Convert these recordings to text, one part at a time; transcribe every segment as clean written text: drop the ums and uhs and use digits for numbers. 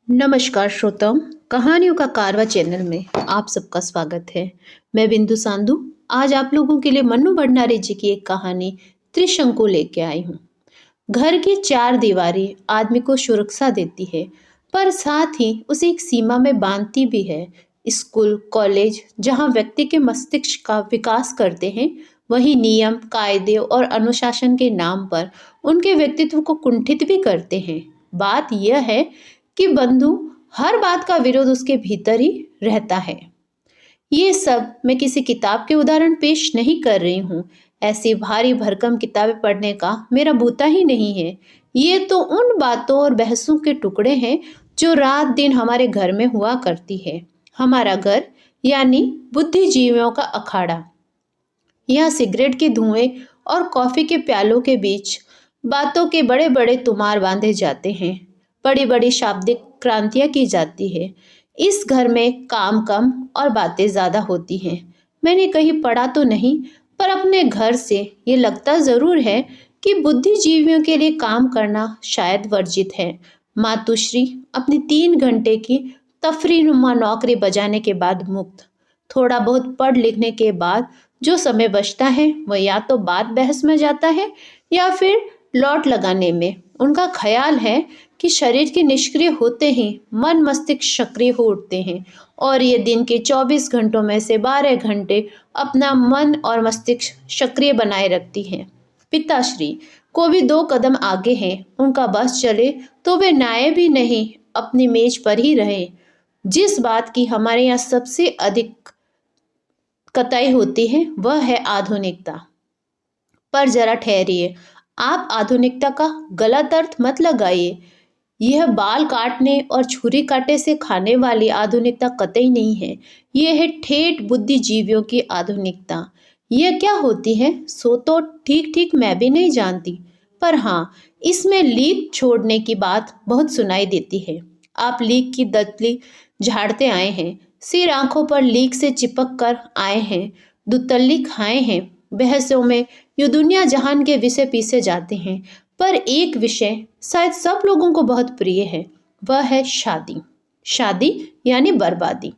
नमस्कार श्रोताओं, कहानियों का कारवा चैनल में आप सबका स्वागत है। मैं बिंदु सांधु आज आप लोगों के लिए मन्नू भंडारी जी की एक कहानी त्रिशंकु लेके आई हूँ। घर की चार दीवारें आदमी को सुरक्षा देती है, पर साथ ही उसे एक सीमा में बांधती भी है। स्कूल, कॉलेज जहाँ व्यक्ति के मस्तिष्क का विकास करते हैं, वही नियम, कायदे और अनुशासन के नाम पर उनके व्यक्तित्व को कुंठित भी करते हैं। बात यह है कि बंधु हर बात का विरोध उसके भीतर ही रहता है। ये सब मैं किसी किताब के उदाहरण पेश नहीं कर रही हूँ। ऐसी भारी भरकम किताबें पढ़ने का मेरा भूता ही नहीं है। ये तो उन बातों और बहसों के टुकड़े हैं जो रात दिन हमारे घर में हुआ करती है। हमारा घर यानी बुद्धिजीवियों का अखाड़ा। यहाँ सिगरेट के धुएं और कॉफी के प्यालों के बीच बातों के बड़े बड़े तुमार बांधे जाते हैं। बड़ी बड़ी शाब्दिक क्रांतियां की जाती है। इस घर में काम कम और बातें ज़्यादा होती हैं। मैंने कहीं पढ़ा तो नहीं, पर अपने घर से ये लगता ज़रूर है कि बुद्धिजीवियों के लिए काम करना शायद वर्जित है। मातुश्री अपनी 3 घंटे की तफरीनुमा नौकरी बजाने के बाद मुक्त। थोड़ा बहुत पढ़ लिखने के बाद जो समय बचता है वह या तो बात बहस में जाता है या फिर लौट लगाने में। उनका ख्याल है कि शरीर के निष्क्रिय होते ही मन मस्तिष्क सक्रिय हो उठते हैं और ये दिन के 24 घंटों में से 12 घंटे अपना मन और मस्तिष्क सक्रिय बनाए रखती हैं। पिताश्री को भी 2 कदम आगे हैं। उनका बस चले तो वे नाए भी नहीं, अपनी मेज पर ही रहे। जिस बात की हमारे यहाँ सबसे अधिक कताई होती है वह है आधुनिकता। पर जरा ठहरिए, आप आधुनिकता का गलत अर्थ मत लगाइए। यह बाल काटने और छुरी काटे से खाने वाली आधुनिकता कतई नहीं है। यह है ठेठ बुद्धिजीवियों की आधुनिकता। यह क्या होती है सो तो ठीक ठीक मैं भी नहीं जानती, पर हाँ, इसमें लीक छोड़ने की बात बहुत सुनाई देती है। आप लीक की दतली झाड़ते आए हैं, सिर आंखों पर लीक से चिपक कर आए हैं, दुतल्ली खाए हैं, बहसों में यूं दुनिया जहान के विषय पीछे जाते हैं। पर एक विषय शायद सब लोगों को बहुत प्रिय है, वह है शादी। शादी यानी बर्बादी।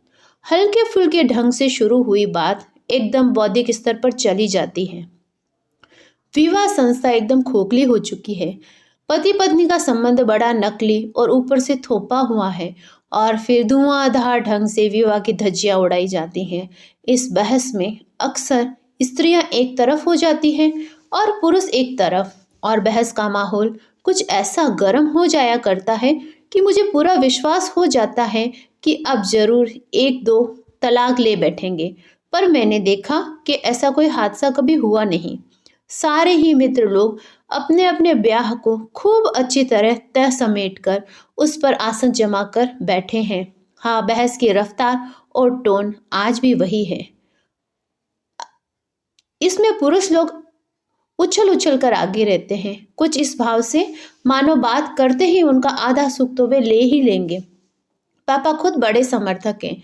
हल्के फुल्के ढंग से शुरू हुई बात एकदम बौद्धिक स्तर पर चली जाती है। विवाह संस्था एकदम खोखली हो चुकी है। पति पत्नी का संबंध बड़ा नकली और ऊपर से थोपा हुआ है, और फिर धुआंधार ढंग से विवाह की धज्जियां उड़ाई जाती हैं। इस बहस में अक्सर स्त्रियां एक तरफ हो जाती हैं और पुरुष एक तरफ, और बहस का माहौल कुछ ऐसा गर्म हो जाया करता है कि मुझे पूरा विश्वास हो जाता है कि अब जरूर 1-2 तलाक ले बैठेंगे। पर मैंने देखा कि ऐसा कोई हादसा कभी हुआ नहीं। सारे ही मित्र लोग अपने अपने ब्याह को खूब अच्छी तरह तय समेट कर उस पर आसन जमा कर बैठे हैं। हाँ, बहस की रफ्तार और टोन आज भी वही है। इसमें पुरुष लोग उछल उछल कर आगे रहते हैं, कुछ इस भाव से मानो बात करते ही उनका आधा सुख तो वे ले ही लेंगे। पापा खुद बड़े समर्थक हैं,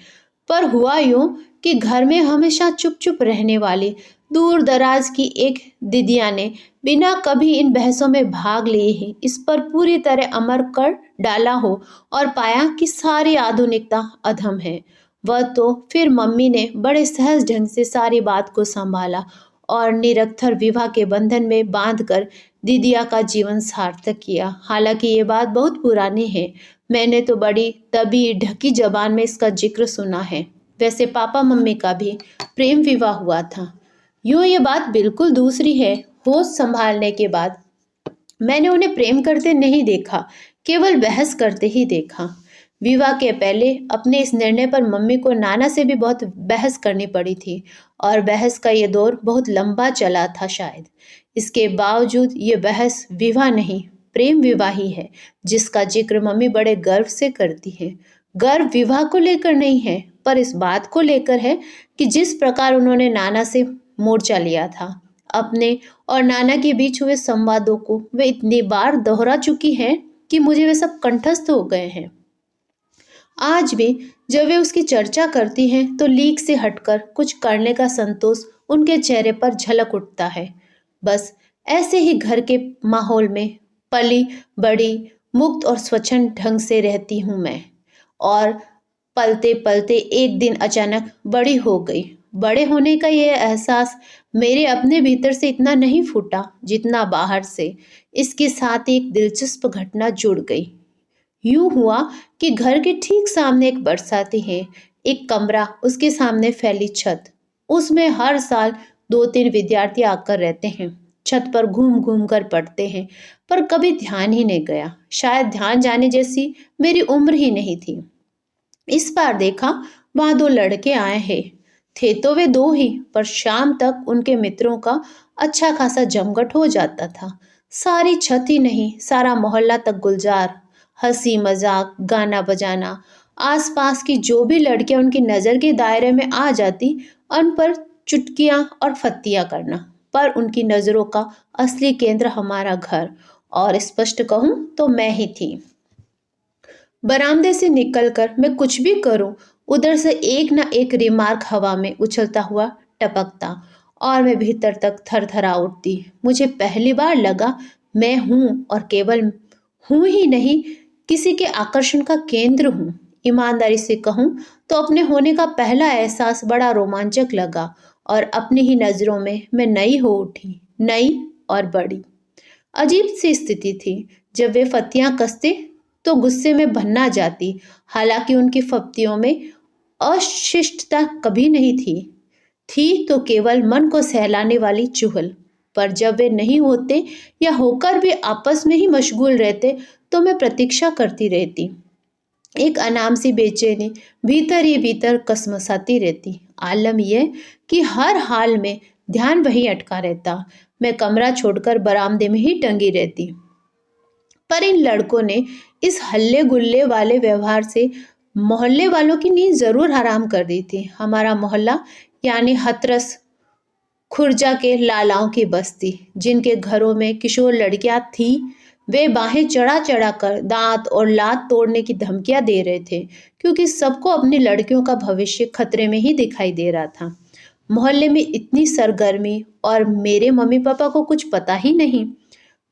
पर हुआ यूं कि घर में हमेशा चुप चुप रहने वाली दूर दराज की एक दीदिया ने बिना कभी इन बहसों में भाग लिए ही इस पर पूरी तरह अमर कर डाला हो और पाया कि सारी आधुनिकता अधम है। वह तो फिर मम्मी ने बड़े सहज ढंग से सारी बात को संभाला और निरक्षर विवाह के बंधन में बांधकर दीदिया का जीवन सार्थक किया। हालांकि ये बात बहुत पुरानी है, मैंने तो बड़ी दबी ढकी जबान में इसका जिक्र सुना है। वैसे पापा मम्मी का भी प्रेम विवाह हुआ था। यूँ ये बात बिल्कुल दूसरी है। होश संभालने के बाद मैंने उन्हें प्रेम करते नहीं देखा, केवल बहस करते ही देखा। विवाह के पहले अपने इस निर्णय पर मम्मी को नाना से भी बहुत बहस करनी पड़ी थी, और बहस का ये दौर बहुत लंबा चला था शायद। इसके बावजूद ये बहस विवाह नहीं, प्रेम विवाह ही है, जिसका जिक्र मम्मी बड़े गर्व से करती है। गर्व विवाह को लेकर नहीं है, पर इस बात को लेकर है कि जिस प्रकार उन्होंने नाना से मोर्चा लिया था। अपने और नाना के बीच हुए संवादों को वे इतनी बार दोहरा चुकी हैं कि मुझे वे सब कंठस्थ हो गए हैं। आज भी जब वे उसकी चर्चा करती हैं तो लीक से हटकर कुछ करने का संतोष उनके चेहरे पर झलक उठता है। बस ऐसे ही घर के माहौल में पली बड़ी, मुक्त और स्वच्छंद ढंग से रहती हूँ मैं। और पलते पलते एक दिन अचानक बड़ी हो गई। बड़े होने का ये एहसास मेरे अपने भीतर से इतना नहीं फूटा जितना बाहर से। इसके साथ एक दिलचस्प घटना जुड़ गई। यूं हुआ कि घर के ठीक सामने एक बरसाती है, एक कमरा, उसके सामने फैली छत। उसमें हर साल 2-3 विद्यार्थी आकर रहते हैं। छत पर घूम घूम कर पढ़ते हैं, पर कभी ध्यान ही नहीं गया। शायद ध्यान जाने जैसी मेरी उम्र ही नहीं थी। इस बार देखा, वहां 2 लड़के आए हैं। थे तो वे 2 ही, पर शाम तक उनके मित्रों का अच्छा खासा जमघट हो जाता था। सारी छत ही नहीं, सारा मोहल्ला तक गुलजार। हंसी मजाक, गाना बजाना, आसपास की जो भी लड़कियां उनकी नजर के दायरे में आ जाती, उन पर चुटकियां और फत्तियां करना। पर उनकी नजरों का असली केंद्र हमारा घर, और स्पष्ट कहूं तो मैं ही थी। बरामदे से निकलकर मैं कुछ भी करूं, उधर से एक ना एक रिमार्क हवा में उछलता हुआ टपकता, और मैं भीतर तक थरथरा उठती। मुझे पहली बार लगा मैं हूं, और केवल हूं ही नहीं, किसी के आकर्षण का केंद्र हूं। ईमानदारी से कहूं तो अपने होने का पहला एहसास बड़ा रोमांचक लगा, और अपनी ही नजरों में मैं नई हो उठी, नई और बड़ी। अजीब सी स्थिति थी। जब वे फत्तियां कसते तो गुस्से में भन्ना जाती। हालांकि उनकी फप्तियों में अशिष्टता कभी नहीं थी तो केवल मन को सहलाने वाली चुहल। पर जब वे नहीं होते या होकर भी आपस में ही मशगूल रहते, तो मैं प्रतीक्षा करती रहती। एक अनाम सी बेचैनी भीतर ही भीतर कसमसाती रहती। आलम यह कि हर हाल में ध्यान वहीं अटका रहता। मैं कमरा छोड़कर बरामदे में ही टंगी रहती। पर इन लड़कों ने इस हल्ले गुल्ले वाले व्यवहार से मोहल्ले वालों की नींद जरूर हराम कर दी थी। हमारा मोहल्ला यानी हथरस खुर्जा के लालाओं की बस्ती, जिनके घरों में किशोर लड़कियां थी, वे बाहें चढ़ा चढ़ा कर दांत और लात तोड़ने की धमकियां दे रहे थे, क्योंकि सबको अपनी लड़कियों का भविष्य खतरे में ही दिखाई दे रहा था। मोहल्ले में इतनी सरगर्मी, और मेरे मम्मी पापा को कुछ पता ही नहीं।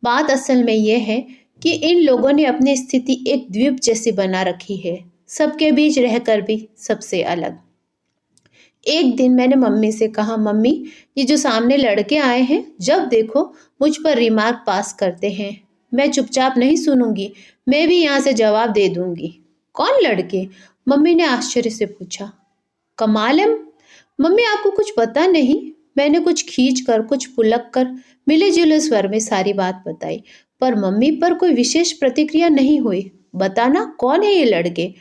बात असल में यह है कि इन लोगों ने अपनी स्थिति एक द्वीप जैसी बना रखी है, सबके बीच रहकर भी सबसे अलग। एक दिन मैंने मम्मी से कहा, मम्मी, ये जो सामने लड़के आए हैं, जब देखो मुझ पर रिमार्क पास करते हैं। मैं चुपचाप नहीं सुनूंगी, मैं भी यहाँ से जवाब दे दूंगी। कौन लड़के? मम्मी ने आश्चर्य से पूछा। कमाल है मम्मी, आपको कुछ पता नहीं? मैंने कुछ खींच कर, कुछ पुलक कर, मिले जुले स्वर में सारी बात बताई, पर मम्मी पर कोई विशेष प्रतिक्रिया नहीं हुई। बताना, कौन है ये लड़के?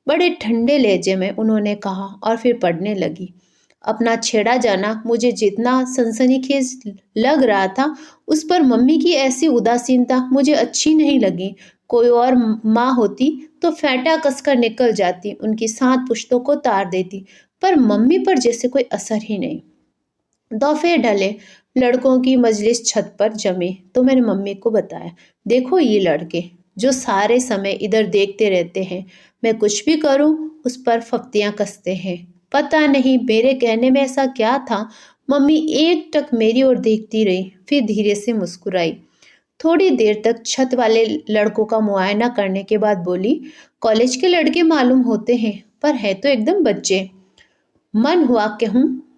बड़े ठंडे लहजे में उन्होंने कहा, और फिर पढ़ने लगी। अपना छेड़ा जाना मुझे जितना सनसनीखेज लग रहा था, उस पर मम्मी की ऐसी उदासीनता मुझे अच्छी नहीं लगी। कोई और माँ होती तो फेंटा कसकर निकल जाती, उनकी 7 पुश्तों को तार देती, पर मम्मी पर जैसे कोई असर ही नहीं। दोपहर ढले, लड़कों की मजलिस छत पर जमी, तो मैंने मम्मी को बताया, देखो ये लड़के जो सारे समय इधर देखते रहते हैं, मैं कुछ भी करूं उस पर फप्तियां कसते हैं। पता नहीं मेरे कहने में ऐसा क्या था। मम्मी एकटक मेरी ओर देखती रही, फिर धीरे से मुस्कुराई। थोड़ी देर तक छत वाले लड़कों का मुआयना करने के बाद बोली, कॉलेज के लड़के मालूम होते हैं, पर है तो एकदम बच्चे। मन हुआ कि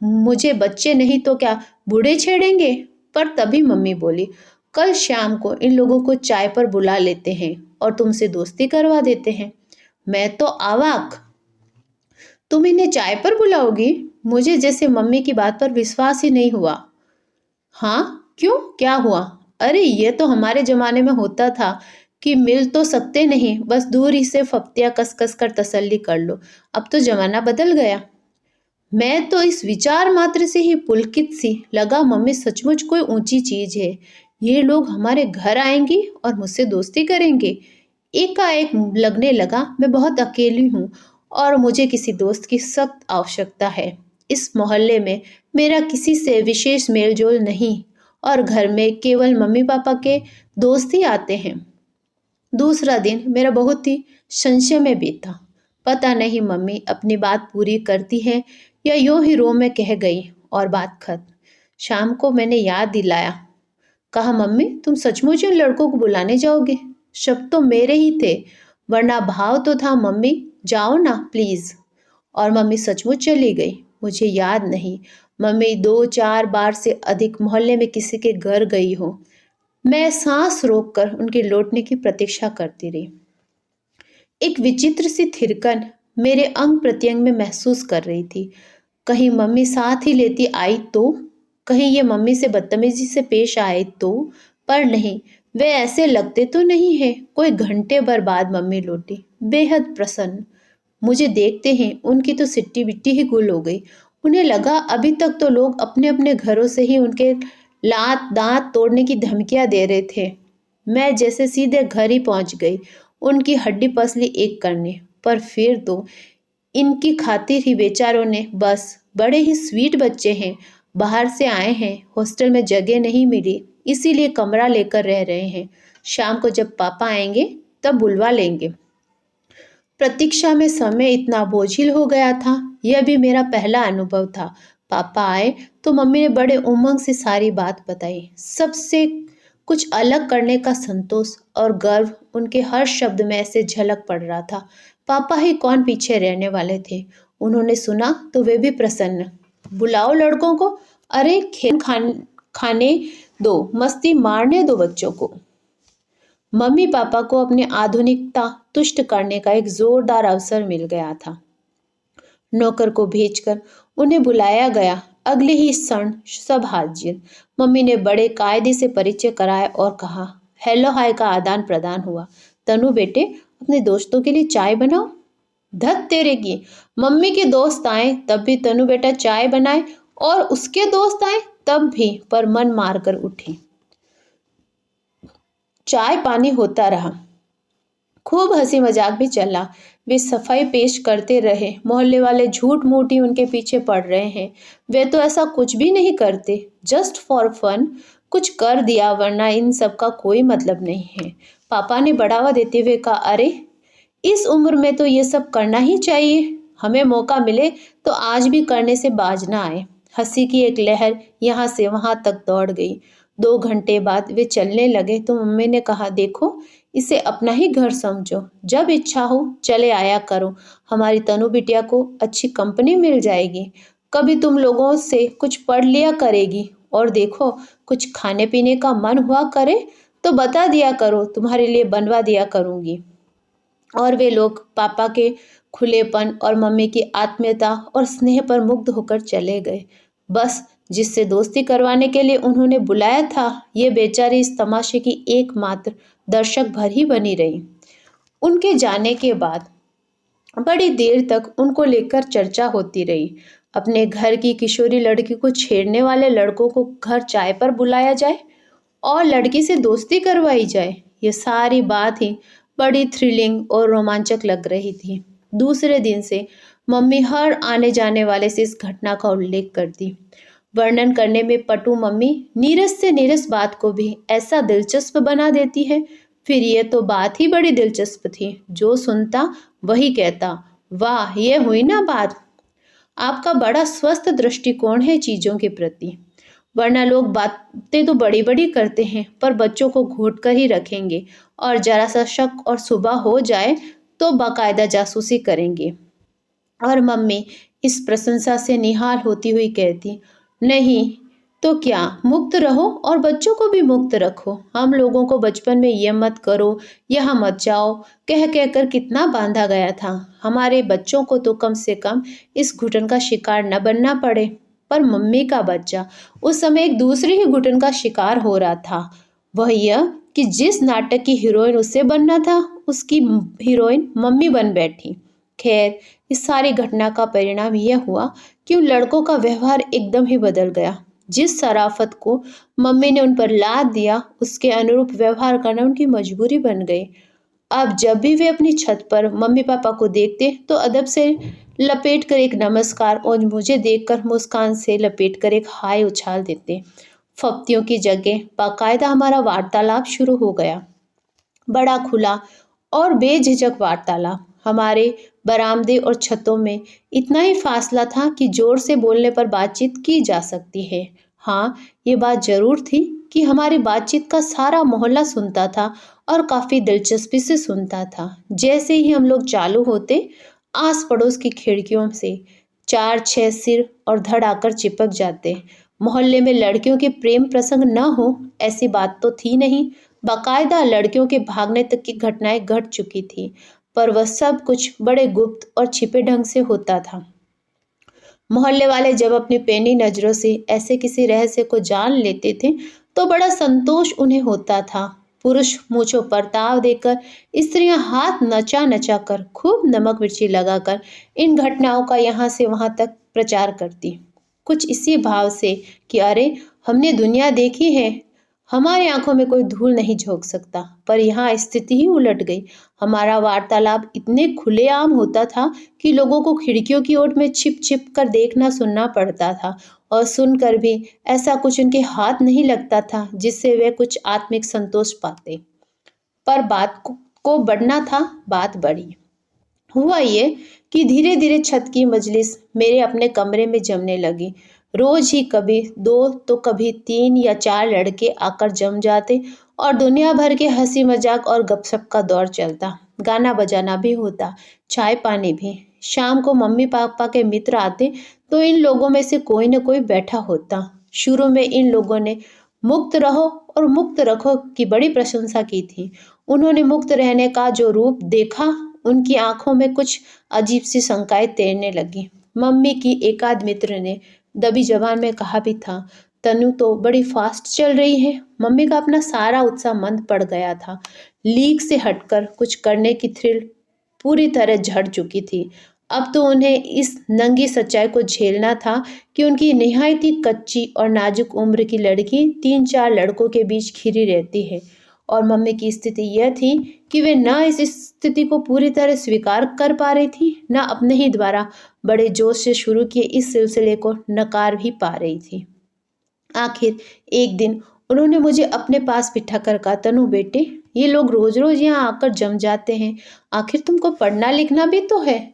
मुझे बच्चे नहीं तो क्या बूढ़े छेड़ेंगे। पर तभी मम्मी बोली, कल शाम को इन लोगों को चाय पर बुला लेते हैं और तुमसे दोस्ती करवा देते हैं। मैं तो अवाक। तुम इन्हें चाय पर बुलाओगी? मुझे जैसे मम्मी की बात पर विश्वास ही नहीं हुआ। हाँ, क्यों, क्या हुआ? अरे ये तो हमारे जमाने में होता था कि मिल तो सकते नहीं, बस दूर ही से फप्तियां कस कस कर तसल्ली कर लो। अब तो जमाना बदल गया। मैं तो इस विचार मात्र से ही पुलकित सी लगा, मम्मी सचमुच कोई ऊंची चीज है। ये लोग हमारे घर आएंगे और मुझसे दोस्ती करेंगे। एकाएक लगने लगा मैं बहुत अकेली हूँ, और मुझे किसी दोस्त की सख्त आवश्यकता है। इस मोहल्ले में मेरा किसी से विशेष मेलजोल नहीं, और घर में केवल मम्मी पापा के दोस्त ही आते हैं। दूसरा दिन मेरा बहुत ही संशय में बीता। पता नहीं मम्मी अपनी बात पूरी करती है या यूं ही रो में कह गई और बात खत्म। शाम को मैंने याद दिलाया, कहा, मम्मी तुम सचमुच इन लड़कों को बुलाने जाओगे? शब्द तो मेरे ही थे, वरना भाव तो था मम्मी जाओ ना प्लीज़। और मम्मी सचमुच चली गई। मुझे याद नहीं मम्मी 2-4 बार से अधिक मोहल्ले में किसी के घर गई हो। मैं सांस रोककर उनके लौटने की प्रतीक्षा करती रही। एक विचित्र सी थिरकन मेरे अंग प्रत्यंग में महसूस कर रही थी। कहीं मम्मी साथ ही लेती आई तो, कहीं ये मम्मी से बदतमीजी से पेश आए तो, पर नहीं, वे ऐसे लगते तो नहीं है। कोई घंटे भर बाद मम्मी लौटी, बेहद प्रसन्न। मुझे देखते ही उनकी तो सिट्टी बिट्टी ही गुल हो गई। उन्हें लगा अभी तक तो लोग अपने अपने घरों से ही उनके लात दांत तोड़ने की धमकियां दे रहे थे। मैं जैसे सीधे घर ही पहुंच गई उनकी हड्डी पसली एक करने। पर फिर तो इनकी खातिर ही बेचारों ने, बस बड़े ही स्वीट बच्चे हैं, बाहर से आए हैं, हॉस्टल में जगह नहीं मिली इसीलिए कमरा लेकर रह रहे हैं। शाम को जब पापा आएंगे तब बुलवा लेंगे। प्रतीक्षा में समय इतना बोझिल हो गया था। यह भी मेरा पहला अनुभव था। पापा आए तो मम्मी ने बड़े उमंग से सारी बात बताई। सबसे कुछ अलग करने का संतोष और गर्व उनके हर शब्द में ऐसे झलक पड़ रहा था। पापा ही कौन पीछे रहने वाले थे। उन्होंने सुना तो वे भी प्रसन्न। बुलाओ लड़कों को, अरे खाने दो, मस्ती मारने दो बच्चों को। मम्मी पापा को अपनी आधुनिकता तुष्ट करने का एक जोरदार अवसर मिल गया था। नौकर को भेजकर उन्हें बुलाया गया। अगले ही क्षण सब हाजिर। मम्मी ने बड़े कायदे से परिचय कराया और कहा, हेलो हाय का आदान प्रदान हुआ। तनु बेटे, अपने दोस्तों के लिए चाय बनाओ। धत तेरे की, मम्मी के दोस्त आए तब भी तनु बेटा चाय बनाए और उसके दोस्त आए तब भी, पर मन मारकर उठी। चाय पानी होता रहा, खूब हंसी मजाक भी चला। वे सफाई पेश करते रहे। मोहल्ले वाले झूठ मूठ ही उनके पीछे पड़ रहे हैं। वे तो ऐसा कुछ भी नहीं करते, जस्ट फॉर फन कुछ कर दिया, वरना इन सब का कोई मतलब नहीं है। पापा ने बढ़ावा देते हुए कहा, अरे इस उम्र में तो ये सब करना ही चाहिए। हमें मौका मिले तो आज भी करने से बाज ना आए। हंसी की एक लहर यहाँ से वहां तक दौड़ गई। 2 घंटे बाद वे चलने लगे तो मम्मी ने कहा, देखो इसे अपना ही घर समझो, जब इच्छा हो चले आया करो। हमारी तनु बिटिया को अच्छी कंपनी मिल जाएगी, कभी तुम लोगों से कुछ पढ़ लिया करेगी। और देखो कुछ खाने पीने का मन हुआ करे तो बता दिया करो, तुम्हारे लिए बनवा दिया करूंगी। और वे लोग पापा के खुलेपन और मम्मी की आत्मीयता और स्नेह पर मुग्ध होकर चले गए। बस जिससे दोस्ती करवाने के लिए उन्होंने बुलाया था, ये बेचारी इस तमाशे की एकमात्र दर्शक भर ही बनी रही। उनके जाने के बाद बड़ी देर तक उनको लेकर चर्चा होती रही। अपने घर की किशोरी लड़की को छेड़ने वाले लड़कों को घर चाय पर बुलाया जाए और लड़की से दोस्ती करवाई जाए। ये सारी बात ही बड़ी थ्रिलिंग और रोमांचक लग रही थी। दूसरे दिन से मम्मी हर आने जाने वाले से इस घटना का उल्लेख करती। वर्णन करने में पटु मम्मी नीरस से नीरस बात को भी ऐसा दिलचस्प बना देती है। फिर ये तो बात ही बड़ी दिलचस्प थी। जो सुनता वही कहता, वाह ये हुई ना बात। आपका बड़ा स्वस्थ दृष्टिकोण है चीजों के प्रति। वरना लोग बातें तो बड़ी बड़ी करते हैं पर बच्चों को घोट कर ही रखेंगे, और जरा सा शक और सुबह हो जाए तो बाकायदा जासूसी करेंगे। और मम्मी इस प्रशंसा से निहाल होती हुई कहती, नहीं तो क्या, मुक्त रहो और बच्चों को भी मुक्त रखो। हम लोगों को बचपन में ये मत करो, यहाँ मत जाओ कह कह कर कितना बांधा गया था। हमारे बच्चों को तो कम से कम इस घुटन का शिकार न बनना पड़े। पर मम्मी का बच्चा उस समय एक दूसरे ही घुटन का शिकार हो रहा था। वह यह कि जिस नाटक की हीरोइन उससे बनना था, उसकी हीरोइन मम्मी बन बैठी। खैर, इस सारी घटना का परिणाम यह हुआ कि उन लड़कों का व्यवहार एकदम ही बदल गया। जिस शराफत को मम्मी ने उन पर लाद दिया, उसके अनुरूप व्यवहार करना उनकी मजबूरी बन गई। अब जब भी वे अपनी छत पर मम्मी पापा को देखते तो अदब से लपेट कर एक नमस्कार और मुझे देखकर मुस्कान से लपेट कर एक हाय उछाल देते। फप्तियों की जगह बाकायदा हमारा वार्तालाप शुरू हो गया। बड़ा खुला और बेझिझक वार्तालाप। हमारे बरामदे और छतों में इतना ही फासला था कि जोर से बोलने पर बातचीत की जा सकती है। हाँ, ये बात जरूर थी कि हमारी बातचीत का सारा मोहल्ला सुनता था और काफ़ी दिलचस्पी से सुनता था। जैसे ही हम लोग चालू होते, आस पड़ोस की खिड़कियों से 4-6 सिर और धड़ आकर चिपक जाते। मोहल्ले में लड़कियों के प्रेम प्रसंग न हो ऐसी बात तो थी नहीं। बाकायदा लड़कियों के भागने तक की घटनाएं घट चुकी थी, पर वह सब कुछ बड़े गुप्त और छिपे ढंग से होता था। मोहल्ले वाले जब अपनी पैनी नजरों से ऐसे किसी रहस्य को जान लेते थे तो बड़ा संतोष उन्हें होता था। पुरुष मूंछों पर ताव देकर, स्त्रियां हाथ नचा नचा कर, खूब नमक मिर्ची लगाकर इन घटनाओं का यहाँ से वहां तक प्रचार करती, कुछ इसी भाव से कि अरे हमने दुनिया देखी है, हमारी आंखों में कोई धूल नहीं झोंक सकता। पर यहाँ स्थिति ही उलट गई। हमारा वार्तालाप इतने खुलेआम होता था कि लोगों को खिड़कियों की ओर में छिप छिप कर देखना सुनना पड़ता था, और सुनकर भी ऐसा कुछ उनके हाथ नहीं लगता था जिससे वे कुछ आत्मिक संतोष पाते। पर को बढ़ना था, बात बढ़ी। हुआ ये कि धीरे धीरे छत की मजलिस मेरे अपने कमरे में जमने लगी। रोज ही कभी 2 तो कभी 3 या 4 लड़के आकर जम जाते और दुनिया भर के हंसी मजाक और गपशप का दौर चलता। गाना बजाना भी होता, चाय पानी भी। शाम को मम्मी पापा के मित्र आते तो इन लोगों में से कोई न कोई बैठा होता। शुरू में इन लोगों ने मुक्त रहो और मुक्त रखो की बड़ी प्रशंसा की थी। उन्होंने मुक्त रहने का जो रूप देखा, उनकी आंखों में कुछ अजीब सी शंकाएं तैरने लगी। मम्मी की एकाध मित्र ने दबी जबान में कहा भी था, तनु तो बड़ी फास्ट चल रही है। मम्मी का अपना सारा उत्साह मंद पड़ गया था। लीक से हटकर कुछ करने की थ्रिल पूरी तरह झड़ चुकी थी। अब तो उन्हें इस नंगी सच्चाई को झेलना था कि उनकी निहायत ही कच्ची और नाजुक उम्र की लड़की 3-4 लड़कों के बीच घिरी रहती है। और मम्मी की स्थिति यह थी कि वे न इस स्थिति को पूरी तरह स्वीकार कर पा रही थी, न अपने ही द्वारा बड़े जोश से शुरू किए इस सिलसिले को नकार भी पा रही थी। आखिर एक दिन उन्होंने मुझे अपने पास बिठाकर कहा, तनु बेटे, ये लोग रोज रोज यहाँ आकर जम जाते हैं, आखिर तुमको पढ़ना लिखना भी तो है।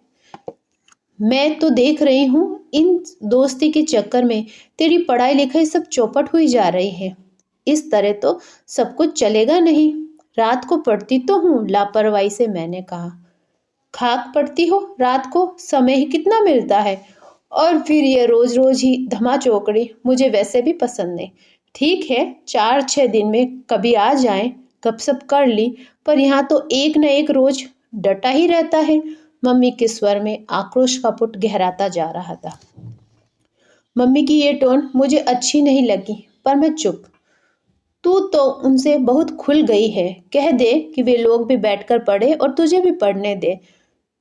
मैं तो देख रही हूँ इन दोस्ती के चक्कर में तेरी पढ़ाई लिखाई सब चौपट हुई जा रही है। इस तरह तो सब कुछ चलेगा नहीं। रात को पढ़ती तो हूँ, लापरवाही से मैंने कहा। खाक पढ़ती हो, रात को समय ही कितना मिलता है। और फिर ये रोज रोज ही धमा चौकड़ी मुझे वैसे भी पसंद नहीं। ठीक है, 4-6 दिन में कभी आ जाएं, गपशप कर ली, पर यहाँ तो एक न एक रोज डटा ही रहता है। मम्मी के स्वर में आक्रोश का पुट गहराता जा रहा था। मम्मी की ये टोन मुझे अच्छी नहीं लगी, पर मैं चुप। तू तो उनसे बहुत खुल गई है, कह दे कि वे लोग भी बैठकर पढ़े और तुझे भी पढ़ने दे।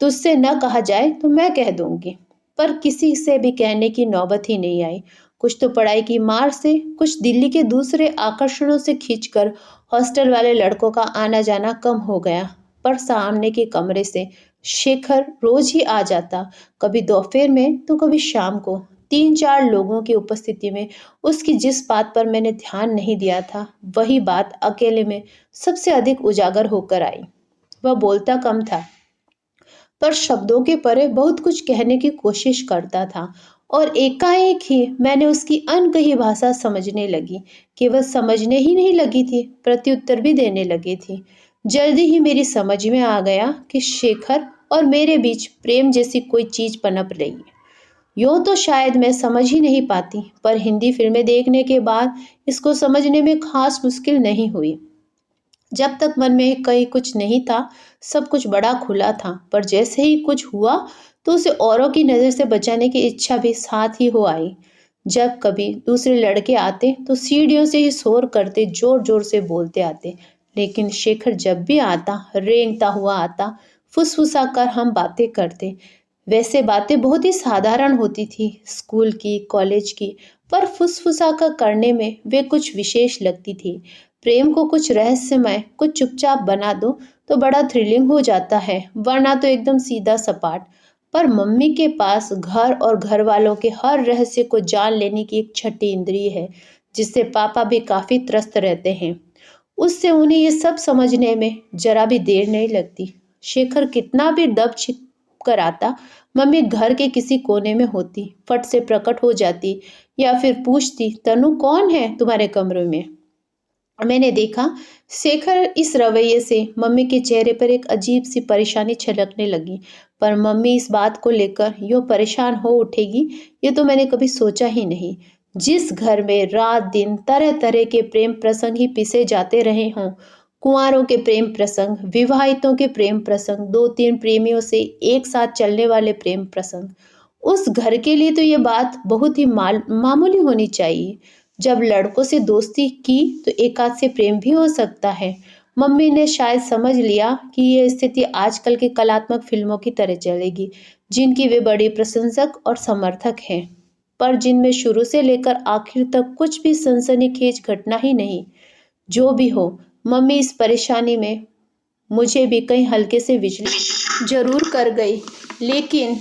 तुझसे न कहा जाए तो मैं कह दूंगी। पर किसी से भी कहने की नौबत ही नहीं आई। कुछ तो पढ़ाई की मार से, कुछ दिल्ली के दूसरे आकर्षणों से खींचकर हॉस्टल वाले लड़कों का आना जाना कम हो गया। पर सामने के कमरे से शेखर रोज ही आ जाता, कभी दोपहर में तो कभी शाम को। 3-4 लोगों की उपस्थिति में उसकी जिस बात पर मैंने ध्यान नहीं दिया था, वही बात अकेले में सबसे अधिक उजागर होकर आई। वह बोलता कम था, पर शब्दों के परे बहुत कुछ कहने की कोशिश करता था, और एकाएक ही मैंने उसकी अनकही भाषा समझने लगी। केवल समझने ही नहीं लगी थी, प्रत्युत्तर भी देने लगी थी। जल्दी ही मेरी समझ में आ गया कि शेखर और मेरे बीच प्रेम जैसी कोई चीज पनप रही है। यूं तो शायद मैं समझ ही नहीं पाती, पर हिंदी फिल्में देखने के बाद इसको समझने में खास मुश्किल नहीं हुई। जब तक मन में कहीं कुछ नहीं था, सब कुछ बड़ा खुला था, पर जैसे ही कुछ हुआ तो उसे औरों की नज़र से बचाने की इच्छा भी साथ ही हो आई। जब कभी दूसरे लड़के आते तो सीढ़ियों से ही शोर करते, जोर जोर से बोलते आते, लेकिन शेखर जब भी आता रेंगता हुआ आता, फुसफुसा कर हम बातें करते। वैसे बातें बहुत ही साधारण होती थी, स्कूल की, कॉलेज की, पर फुसफुसा कर करने में वे कुछ विशेष लगती थी। प्रेम को कुछ रहस्यमय, कुछ चुपचाप बना दो तो बड़ा थ्रिलिंग हो जाता है, वरना तो एकदम सीधा सपाट। पर मम्मी के पास घर और घर वालों के हर रहस्य को जान लेने की एक छठी इंद्रिय है, जिससे पापा भी काफी त्रस्त रहते हैं। उससे उन्हें ये सब समझने में जरा भी देर नहीं लगती। शेखर कितना भी दब छिप कर आता, मम्मी घर के किसी कोने में होती, फट से प्रकट हो जाती या फिर पूछती, तनु कौन है तुम्हारे कमरे में। मैंने देखा शेखर इस रवैये से मम्मी के चेहरे पर एक अजीब सी परेशानी छलकने लगी। पर मम्मी इस बात को लेकर यूँ परेशान हो उठेगी, ये तो मैंने कभी सोचा ही नहीं। जिस घर में रात दिन तरह तरह के प्रेम प्रसंग ही पिसे जाते रहे हों, कुंवारों के प्रेम प्रसंग, विवाहितों के प्रेम प्रसंग, दो तीन प्रेमियों से एक साथ चलने वाले प्रेम प्रसंग, उस घर के लिए तो ये बात बहुत ही मामूली होनी चाहिए। जब लड़कों से दोस्ती की तो एक आध से प्रेम भी हो सकता है। मम्मी ने शायद समझ लिया कि ये स्थिति आजकल की कलात्मक फिल्मों की तरह चलेगी, जिनकी वे बड़ी प्रशंसक और समर्थक हैं, पर जिनमें शुरू से लेकर आखिर तक कुछ भी सनसनीखेज घटना ही नहीं। जो भी हो, मम्मी इस परेशानी में मुझे भी कहीं हल्के से विचलित जरूर कर गई, लेकिन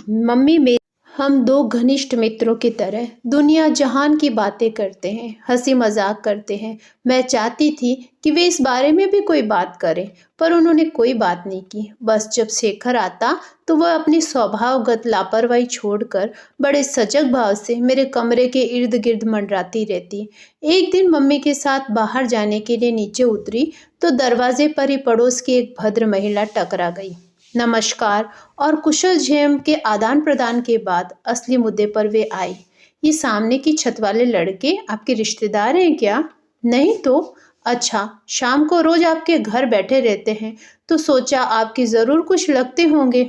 मम्मी मेरी हम दो घनिष्ठ मित्रों की तरह दुनिया जहान की बातें करते हैं, हंसी मजाक करते हैं। मैं चाहती थी कि वे इस बारे में भी कोई बात करें, पर उन्होंने कोई बात नहीं की। बस जब शेखर आता तो वह अपनी स्वभावगत लापरवाही छोड़कर बड़े सजग भाव से मेरे कमरे के इर्द गिर्द मंडराती रहती। एक दिन मम्मी के साथ बाहर जाने के लिए नीचे उतरी तो दरवाजे पर ही पड़ोस की एक भद्र महिला टकरा गई। नमस्कार और कुशल क्षेम के आदान प्रदान के बाद असली मुद्दे पर वे आई। ये सामने की छत वाले लड़के आपके रिश्तेदार हैं क्या? नहीं तो अच्छा, शाम को रोज आपके घर बैठे रहते हैं तो सोचा आपकी जरूर कुछ लगते होंगे।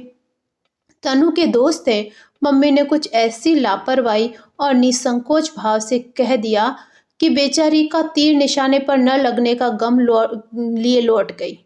तनु के दोस्त हैं। मम्मी ने कुछ ऐसी लापरवाही और निसंकोच भाव से कह दिया कि बेचारी का तीर निशाने पर न लगने का गम लिए लौट गई।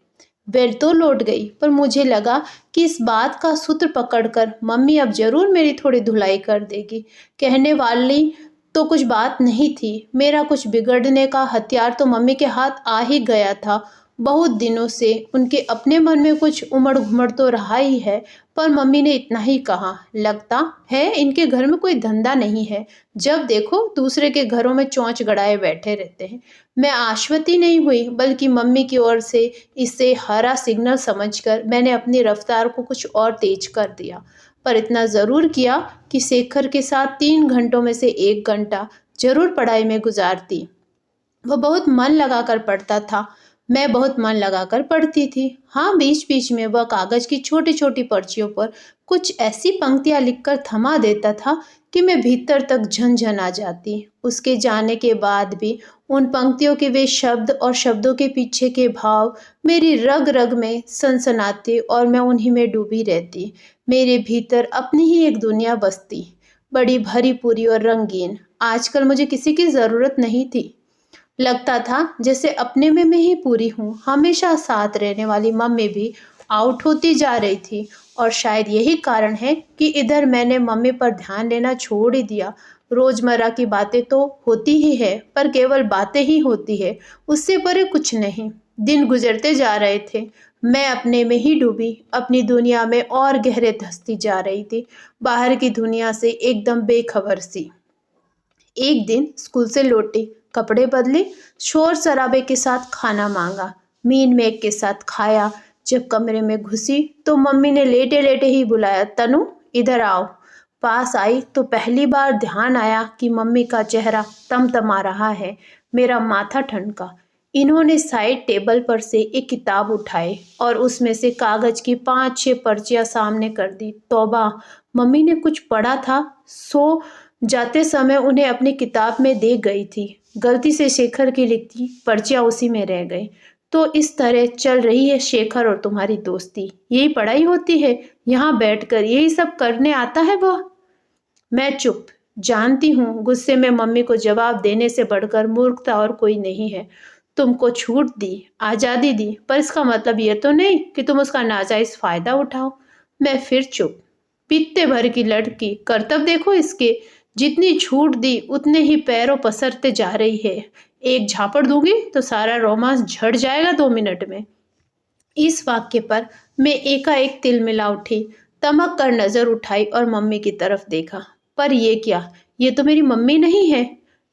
वे तो लौट गई, पर मुझे लगा कि इस बात का सूत्र पकड़कर मम्मी अब जरूर मेरी थोड़ी धुलाई कर देगी। कहने वाली तो कुछ बात नहीं थी। मेरा कुछ बिगड़ने का हथियार तो मम्मी के हाथ आ ही गया था। बहुत दिनों से उनके अपने मन में कुछ उमड़ घुमड़ तो रहा ही है, पर मम्मी ने इतना ही कहा, लगता है इनके घर में कोई धंधा नहीं है, जब देखो दूसरे के घरों में चोंच गड़ाए बैठे रहते हैं। मैं आश्वती नहीं हुई, बल्कि मम्मी की ओर से इसे हरा सिग्नल समझकर मैंने अपनी रफ्तार को कुछ और तेज कर दिया। पर इतना ज़रूर किया कि शेखर के साथ 3 घंटों में से 1 घंटा जरूर पढ़ाई में गुजारती। वह बहुत मन लगाकर पढ़ता था, मैं बहुत मन लगाकर पढ़ती थी। हाँ, बीच बीच में वह कागज की छोटी छोटी पर्चियों पर कुछ ऐसी पंक्तियां लिखकर थमा देता था कि मैं भीतर तक झनझन आ जाती। उसके जाने के बाद भी उन पंक्तियों के वे शब्द और शब्दों के पीछे के भाव मेरी रग रग में सनसनाते और मैं उन्हीं में डूबी रहती। मेरे भीतर अपनी ही एक दुनिया बसती, बड़ी भरी पूरी और रंगीन। आजकल मुझे किसी की ज़रूरत नहीं थी। लगता था जैसे अपने में मैं ही पूरी हूँ। हमेशा साथ रहने वाली मम्मी भी आउट होती जा रही थी, और शायद यही कारण है कि इधर मैंने मम्मी पर ध्यान देना छोड़ ही दिया। रोजमर्रा की बातें तो होती ही है, पर केवल बातें ही होती है, उससे परे कुछ नहीं। दिन गुजरते जा रहे थे, मैं अपने में ही डूबी, अपनी दुनिया में और गहरे धंसती जा रही थी, बाहर की दुनिया से एकदम बेखबर सी। एक दिन स्कूल से लौटी, कपड़े बदले, शोर शराबे के साथ खाना मांगा, मीन मेघ के साथ खाया। जब कमरे में घुसी तो मम्मी ने लेटे लेटे ही बुलाया, तनु इधर आओ। पास आई तो पहली बार ध्यान आया कि मम्मी का चेहरा तमतमा रहा है। मेरा माथा ठनका। इन्होंने साइड टेबल पर से एक किताब उठाई और उसमें से कागज की 5-6 पर्चियां सामने कर दी। तौबा, मम्मी ने कुछ पढ़ा था, सो जाते समय उन्हें अपनी किताब में दे गई थी। गलती से शेखर की लिखी पर्चियां उसी में रह गई। तो इस तरह चल रही है शेखर और तुम्हारी दोस्ती। यही पढ़ाई होती है, यहाँ बैठकर यही सब करने आता है वह। मैं चुप। जानती हूँ गुस्से में मम्मी को जवाब देने से बढ़कर मूर्खता और कोई नहीं है। तुमको छूट दी, आज़ादी दी, पर इसका मतलब ये तो नहीं कि तुम उसका नाजायज फायदा उठाओ। मैं फिर चुप। पीते भर की लड़की, करतब देखो इसके। जितनी छूट दी उतने ही पैरों पसरते जा रही है। एक झापड़ दूंगी तो सारा रोमांस झड़ जाएगा 2 मिनट में। इस वाक्य पर मैं एकाएक तिलमिला उठी, तमक कर नजर उठाई और मम्मी की तरफ देखा। पर ये क्या, ये तो मेरी मम्मी नहीं है।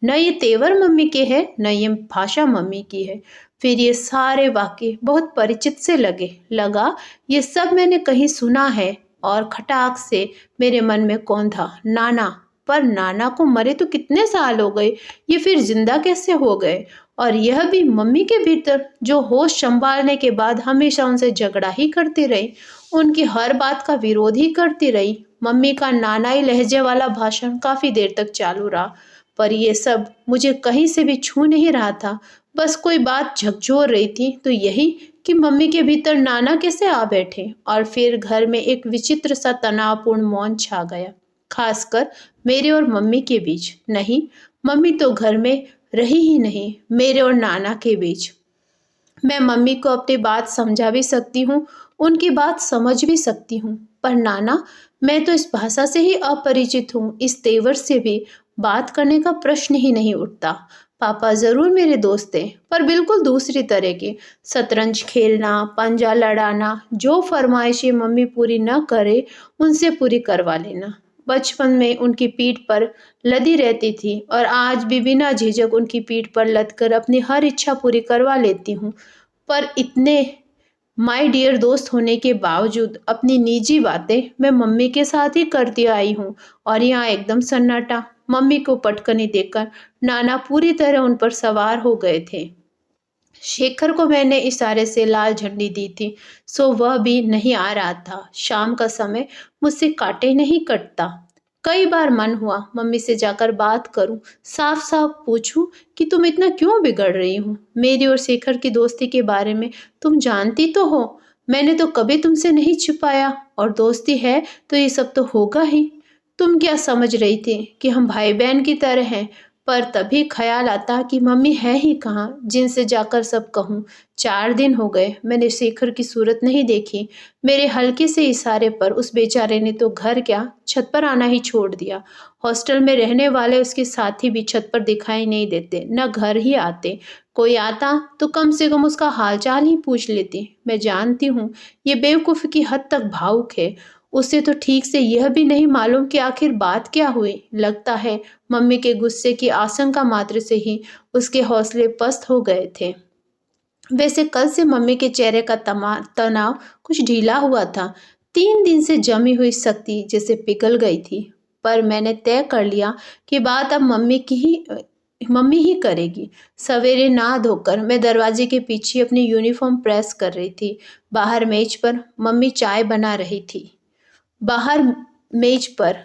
न ये तेवर मम्मी के है, न ये भाषा मम्मी की है। फिर ये सारे वाक्य बहुत परिचित से लगा ये सब मैंने कहीं सुना है। और खटाक से मेरे मन में कौंधा, नाना। पर नाना को मरे तो कितने साल हो गए, ये फिर जिंदा कैसे हो गए? और यह भी मम्मी के भीतर, जो होश संभालने के बाद हमेशा उनसे झगड़ा ही करती रही। उनकी हर बात का विरोध ही करती रही। मम्मी का नानाई लहजे वाला भाषण काफी देर तक चालू रहा, पर ये सब मुझे कहीं से भी छू नहीं रहा था। बस कोई बात झकझोर रही थी, तो यही कि मम्मी के भीतर नाना कैसे आ बैठे। और फिर घर में एक विचित्र सा तनावपूर्ण मौन छा गया, खासकर मेरे और मम्मी के बीच। नहीं, मम्मी तो घर में रही ही नहीं, मेरे और नाना के बीच। मैं मम्मी को अपनी बात समझा भी सकती हूँ, उनकी बात समझ भी सकती हूँ, पर नाना, मैं तो इस भाषा से ही अपरिचित हूँ, इस तेवर से भी बात करने का प्रश्न ही नहीं उठता। पापा जरूर मेरे दोस्त थे, पर बिल्कुल दूसरी तरह के। शतरंज खेलना, पंजा लड़ाना, जो फरमाइशें मम्मी पूरी न करे उनसे पूरी करवा लेना। बचपन में उनकी पीठ पर लदी रहती थी और आज भी बिना झिझक उनकी पीठ पर लदकर अपनी हर इच्छा पूरी करवा लेती हूँ। पर इतने माय डियर दोस्त होने के बावजूद अपनी निजी बातें मैं मम्मी के साथ ही करती आई हूँ। और यहाँ एकदम सन्नाटा। मम्मी को पटकनी देकर नाना पूरी तरह उन पर सवार हो गए थे। शेखर को मैंने इशारे से लाल झंडी दी थी, सो वह भी नहीं आ रहा था। शाम का समय मुझसे काटे नहीं कटता। कई बार मन हुआ मम्मी से जाकर बात करूं, साफ साफ पूछूं कि तुम इतना क्यों बिगड़ रही हो। मेरी और शेखर की दोस्ती के बारे में तुम जानती तो हो, मैंने तो कभी तुमसे नहीं छिपाया, और दोस्ती है तो ये सब तो होगा ही। तुम क्या समझ रही थी कि हम भाई बहन की तरह हैं। पर तभी ख्याल आता कि मम्मी है ही कहाँ, जिनसे जाकर सब कहूँ। 4 दिन हो गए मैंने शेखर की सूरत नहीं देखी। मेरे हल्के से इशारे पर उस बेचारे ने तो घर क्या, छत पर आना ही छोड़ दिया। हॉस्टल में रहने वाले उसके साथी भी छत पर दिखाई नहीं देते, न घर ही आते। कोई आता तो कम से कम उसका हालचाल ही पूछ लेती। मैं जानती हूँ ये बेवकूफ़ी की हद तक भावुक है। उसे तो ठीक से यह भी नहीं मालूम कि आखिर बात क्या हुई। लगता है मम्मी के गुस्से की आशंका मात्र से ही उसके हौसले पस्त हो गए थे। वैसे कल से मम्मी के चेहरे का तनाव कुछ ढीला हुआ था। 3 दिन से जमी हुई शक्ति जैसे पिघल गई थी। पर मैंने तय कर लिया कि बात अब मम्मी ही करेगी। सवेरे नहा धोकर मैं दरवाजे के पीछे अपनी यूनिफॉर्म प्रेस कर रही थी। बाहर मेज पर मम्मी चाय बना रही थी। बाहर मेज पर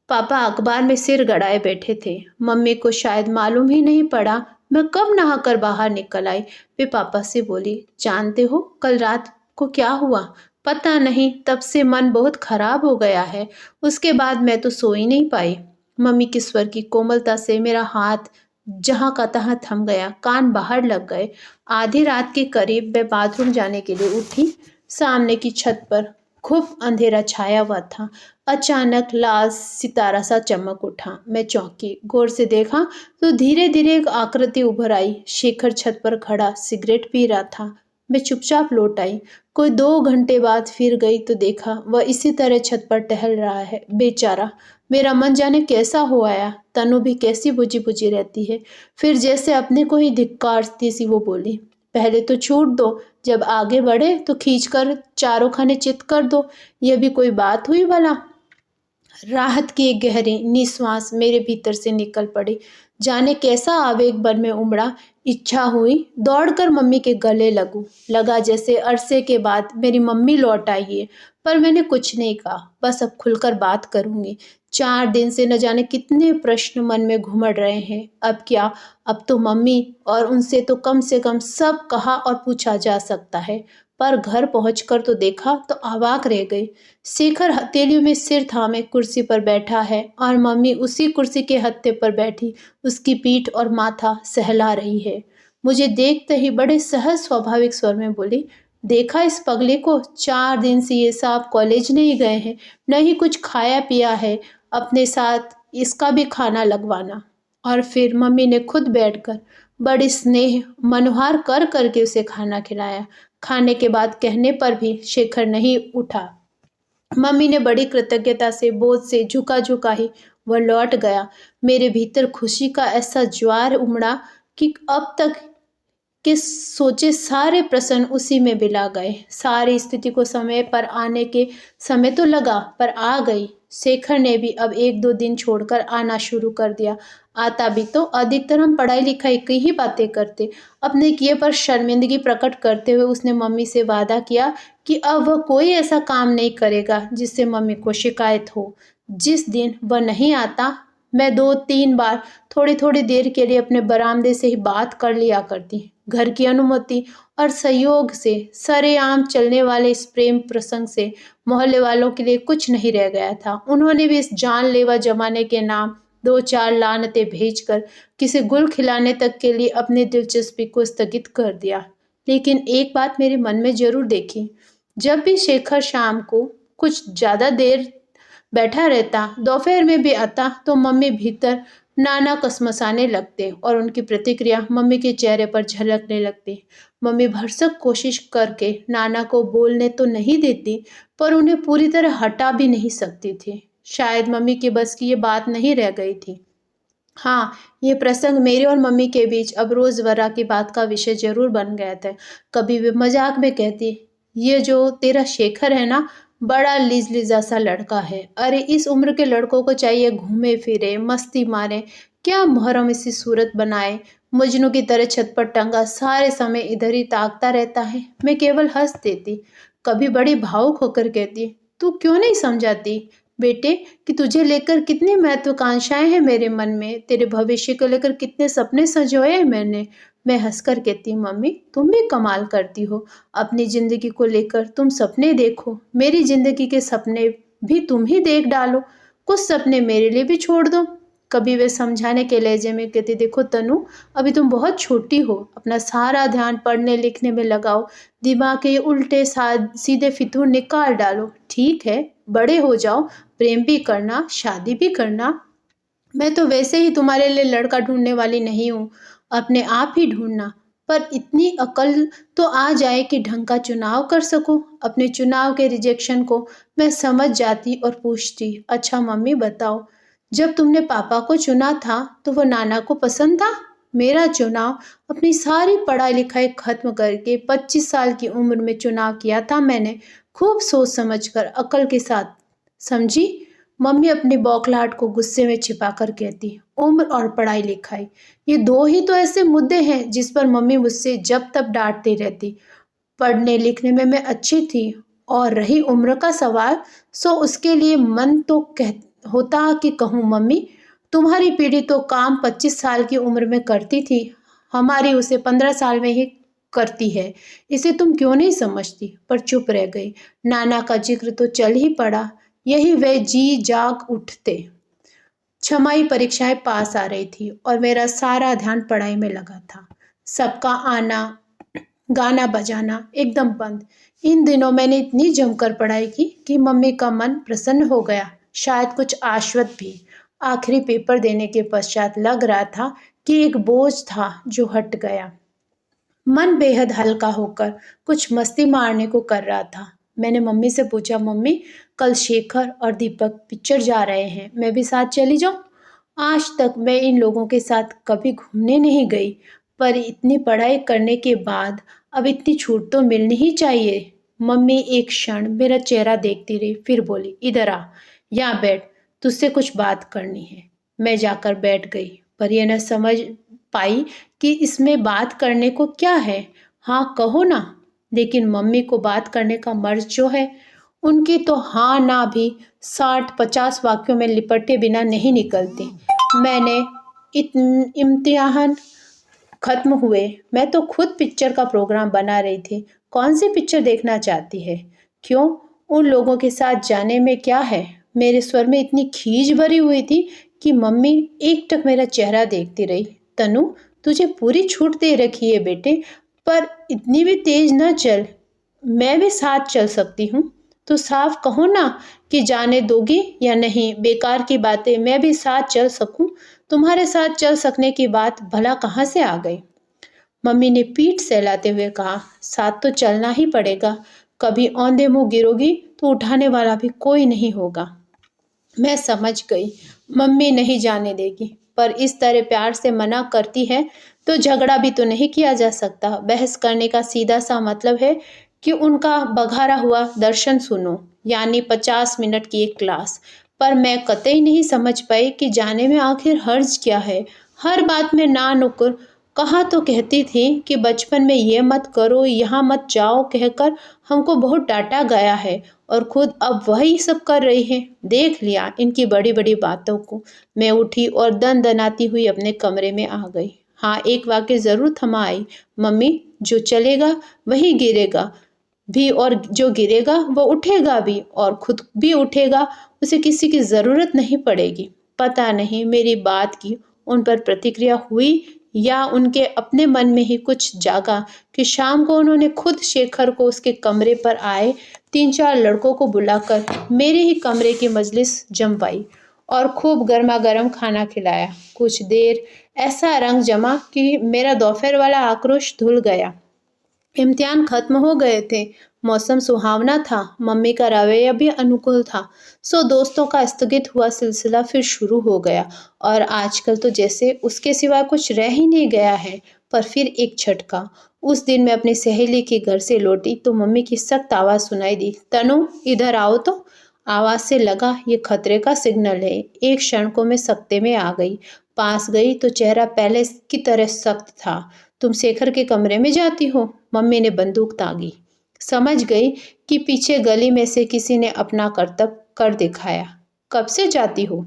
पापा अखबार में सिर गड़ाए बैठे थे। मम्मी को शायद मालूम ही नहीं पड़ा मैं कब नहाकर बाहर निकल आई। वे पापा से बोली, जानते हो कल रात को क्या हुआ? पता नहीं, तब से मन बहुत खराब हो गया है। उसके बाद मैं तो सो ही नहीं पाई। मम्मी के स्वर की कोमलता से मेरा हाथ जहाँ का तहाँ थम गया, कान बाहर लग गए। आधी रात के करीब मैं बाथरूम जाने के लिए उठी। सामने की छत पर खूब अंधेरा छाया हुआ था। अचानक लाल सितारा सा चमक उठा। मैं चौंकी, गौर से देखा तो धीरे धीरे एक आकृति उभर आई। शेखर छत पर खड़ा सिगरेट पी रहा था। मैं चुपचाप लौट आई। कोई 2 घंटे बाद फिर गई तो देखा वह इसी तरह छत पर टहल रहा है। बेचारा, मेरा मन जाने कैसा हो आया। तनु भी कैसी बुझी बुझी रहती है। फिर जैसे अपने को ही धिक्कारती सी वो बोली, पहले तो छूट दो, जब आगे बढ़े तो खींचकर चारों खाने चित कर दो। यह भी कोई बात हुई भला? राहत की एक गहरी निश्वास मेरे भीतर से निकल पड़ी। जाने कैसा आवेग मन में उमड़ा। इच्छा हुई दौड़कर मम्मी के गले लगूं। लगा जैसे अरसे के बाद मेरी मम्मी लौट आई है। पर मैंने कुछ नहीं कहा, बस अब खुलकर बात करूंगी। 4 दिन से न जाने कितने प्रश्न मन में घुमड़ रहे हैं। अब क्या, अब तो मम्मी और उनसे तो कम से कम सब कहा और पूछा जा सकता है। पर घर पहुंचकर तो देखा तो अवाक रह गई। शेखर हथेलियों में सिर थामे कुर्सी पर बैठा है और मम्मी उसी कुर्सी के हत्थे पर बैठी उसकी पीठ और माथा सहला रही है। मुझे देखते ही बड़े सहज स्वाभाविक स्वर में बोली, देखा इस पगले को, 4 दिन से ये साहब कॉलेज नहीं गए हैं, न ही कुछ खाया पिया है। अपने साथ इसका भी खाना लगवाना। और फिर मम्मी ने खुद बैठकर बड़ी स्नेह मनुहार कर करके उसे खाना खिलाया। खाने के बाद कहने पर भी शेखर नहीं उठा। मम्मी ने बड़ी कृतज्ञता से बोझ से झुका झुका ही वह लौट गया। मेरे भीतर खुशी का ऐसा ज्वार उमड़ा कि अब तक कि सोचे सारे प्रश्न उसी में बिला गए। सारी स्थिति को समय पर आने के समय तो लगा, पर आ गई। शेखर ने भी अब 1-2 दिन छोड़कर आना शुरू कर दिया। आता भी तो अधिकतर हम पढ़ाई लिखाई की ही बातें करते। अपने किए पर शर्मिंदगी प्रकट करते हुए उसने मम्मी से वादा किया कि अब वह कोई ऐसा काम नहीं करेगा जिससे मम्मी को शिकायत हो। जिस दिन वह नहीं आता, मैं 2-3 बार थोड़ी-थोड़ी देर के लिए अपने बरामदे से ही बात कर लिया करती। घर की अनुमति और सहयोग से सरेआम चलने वाले इस प्रेम प्रसंग से मोहल्ले वालों के लिए कुछ नहीं रह गया था। उन्होंने भी इस जानलेवा जमाने के नाम 2-4 लानतें भेजकर किसी गुल खिलाने तक के लिए अपनी दिलचस्पी को स्थगित कर दिया। लेकिन एक बात मेरे मन में जरूर देखी, जब भी शेखर शाम को कुछ ज़्यादा देर बैठा रहता, दोपहर में भी आता, तो मम्मी भीतर नाना कसमसाने लगते और उनकी प्रतिक्रिया मम्मी के चेहरे पर झलकने लगती। मम्मी भरसक कोशिश करके नाना को बोलने तो नहीं देती, पर उन्हें पूरी तरह हटा भी नहीं सकती थी। शायद मम्मी के बस की ये बात नहीं रह गई थी। हाँ, ये प्रसंग मेरे और मम्मी के बीच अब रोज़मर्रा की बात का विषय ज़रूर बन गया था। कभी वे मज़ाक में कहती, "ये जो तेरा शेखर है ना, बड़ा लिज़लिज़ा सा लड़का है। अरे इस उम्र के लड़कों को चाहिए घूमे-फिरे, मस्ती मारे, क्या मुहर्रम इसकी सूरत बनाए, मजनू की तरह छत पर टंगा सारे समय इधर ही ताकता रहता है।" मैं केवल हँस देती। कभी बड़ी भावुक होकर कहती, "तू क्यों नहीं समझाती बेटे कि तुझे लेकर कितनी महत्वाकांक्षाएं हैं मेरे मन में, तेरे भविष्य को लेकर कितने सपने संजोए हैं मैंने।" मैं हंसकर कहती, "मम्मी तुम भी कमाल करती हो, अपनी जिंदगी को लेकर तुम सपने देखो, मेरी जिंदगी के सपने भी तुम ही देख डालो, कुछ सपने मेरे लिए भी छोड़ दो।" कभी वे समझाने के लहजे में कहती, "देखो तनु, अभी तुम बहुत छोटी हो, अपना सारा ध्यान पढ़ने लिखने में लगाओ, दिमाग के ये उल्टे सीधे फितूर निकाल डालो। ठीक है, बड़े हो जाओ, प्रेम भी करना, शादी भी करना। मैं तो वैसे ही तुम्हारे लिए लड़का ढूंढने वाली नहीं हूँ, अपने आप ही ढूंढना। पर इतनी अकल तो आ जाए कि ढंग का चुनाव कर सको।" अपने चुनाव के रिजेक्शन को मैं समझ जाती और पूछती, "अच्छा मम्मी बताओ, जब तुमने पापा को चुना था तो वो नाना को पसंद था?" मेरा चुनाव अपनी सारी पढ़ाई लिखाई खत्म करके 25 साल की उम्र में चुनाव किया था मैंने, खूब सोच समझकर, अकल के साथ। समझी? मम्मी अपनी बौखलाहट को गुस्से में छिपाकर कहती, "उम्र और पढ़ाई लिखाई, ये दो ही तो ऐसे मुद्दे हैं जिस पर मम्मी मुझसे जब तब डांटती रहती। पढ़ने लिखने में मैं अच्छी थी, और रही उम्र का सवाल, सो उसके लिए मन तो कह होता कि कहूँ, मम्मी तुम्हारी पीढ़ी तो काम 25 साल की उम्र में करती थी, हमारी उसे 15 साल में ही करती है। इसे तुम क्यों नहीं समझती?" पर चुप रह गई। नाना का जिक्र तो चल ही पड़ा, यही वे जी जाग उठते। छमाही परीक्षाएं पास आ रही थी और मेरा सारा ध्यान पढ़ाई में लगा था। सबका आना, गाना बजाना एकदम बंद। इन दिनों मैंने इतनी जमकर पढ़ाई की कि मम्मी का मन प्रसन्न हो गया, शायद कुछ आश्वस्त भी। आखिरी पेपर देने के पश्चात लग रहा था कि एक बोझ था जो हट गया। मन बेहद हल्का होकर कुछ मस्ती मारने को कर रहा था। मैंने मम्मी से पूछा, "मम्मी, कल शेखर और दीपक पिक्चर जा रहे हैं, मैं भी साथ चली जाऊं?" आज तक मैं इन लोगों के साथ कभी घूमने नहीं गई, पर इतनी पढ़ाई करने के बाद अब इतनी छूट तो मिलनी ही चाहिए। मम्मी एक क्षण मेरा चेहरा देखती रही, फिर बोली, "इधर आ, यहाँ बैठ, तुझसे कुछ बात करनी है।" मैं जाकर बैठ गई, पर यह न समझ पाई कि इसमें बात करने को क्या है। "हाँ कहो ना।" लेकिन मम्मी को बात करने का मर्ज जो है, उनकी तो हाँ ना भी 60-50 वाक्यों में लिपटे बिना नहीं निकलती। मैंने इम्तिहान खत्म हुए, मैं तो खुद पिक्चर का प्रोग्राम बना रही थी। कौन सी पिक्चर देखना चाहती है? क्यों, उन लोगों के साथ जाने में क्या है? मेरे स्वर में इतनी खीज भरी हुई थी कि मम्मी एकटक मेरा चेहरा देखती रही। "तनु, तुझे पूरी छूट दे रखी है बेटे, पर इतनी भी तेज न चल, मैं भी साथ चल सकती हूँ। तो साफ कहो ना कि जाने दोगी या नहीं, बेकार की बातें, मैं भी साथ चल सकूं। तुम्हारे साथ चल सकने की बात भला कहाँ से आ गई?" मम्मी ने पीठ सहलाते हुए कहा, "साथ तो चलना ही पड़ेगा, कभी औंधे मुंह गिरोगी तो उठाने वाला भी कोई नहीं होगा।" मैं समझ गई, मम्मी नहीं जाने देगी। पर इस तरह प्यार से मना करती है तो झगड़ा भी तो नहीं किया जा सकता। बहस करने का सीधा सा मतलब है कि उनका बघारा हुआ दर्शन सुनो, यानी 50 मिनट की एक क्लास। पर मैं कतई नहीं समझ पाई कि जाने में आखिर हर्ज क्या है। हर बात में ना नुक्कर कहा तो कहती थी कि बचपन में ये मत करो, यहाँ मत जाओ कहकर हमको बहुत डांटा गया है और खुद अब वही सब कर रही है। देख लिया इनकी बड़ी बड़ी बातों को। मैं उठी और दनाती हुई अपने कमरे में आ गई। हाँ, एक वाक्य जरूर थमा आई, मम्मी जो चलेगा वही गिरेगा भी और जो गिरेगा वो उठेगा भी और खुद भी उठेगा, उसे किसी की जरूरत नहीं पड़ेगी। पता नहीं मेरी बात की उन पर प्रतिक्रिया हुई या उनके अपने मन में ही कुछ जागा कि शाम को उन्होंने खुद शेखर को उसके कमरे पर आए 3-4 लड़कों को बुलाकर मेरे ही कमरे की मजलिस जमवाई और खूब गर्मा गर्म खाना खिलाया। कुछ देर ऐसा रंग जमा कि मेरा दोपहर वाला आक्रोश धुल गया। इम्तिहान खत्म हो गए थे, मौसम सुहावना था, मम्मी का रवैया भी अनुकूल था। सो दोस्तों का स्थगित हुआ सिलसिला फिर शुरू हो गया और आजकल तो जैसे उसके सिवा कुछ रह ही नहीं गया है। पर फिर एक झटका। उस दिन मैं अपनी सहेली के घर से लौटी तो मम्मी की सख्त आवाज सुनाई दी, तनु इधर आओ तो। आवाज से लगा ये खतरे का सिग्नल है। एक क्षण को मैं सकते में आ गई। पास गई तो चेहरा पहले की तरह सख्त था। तुम शेखर के कमरे में जाती हो? मम्मी ने बंदूक तागी। समझ गई कि पीछे गली में से किसी ने अपना करतब कर दिखाया। कब से जाती हो?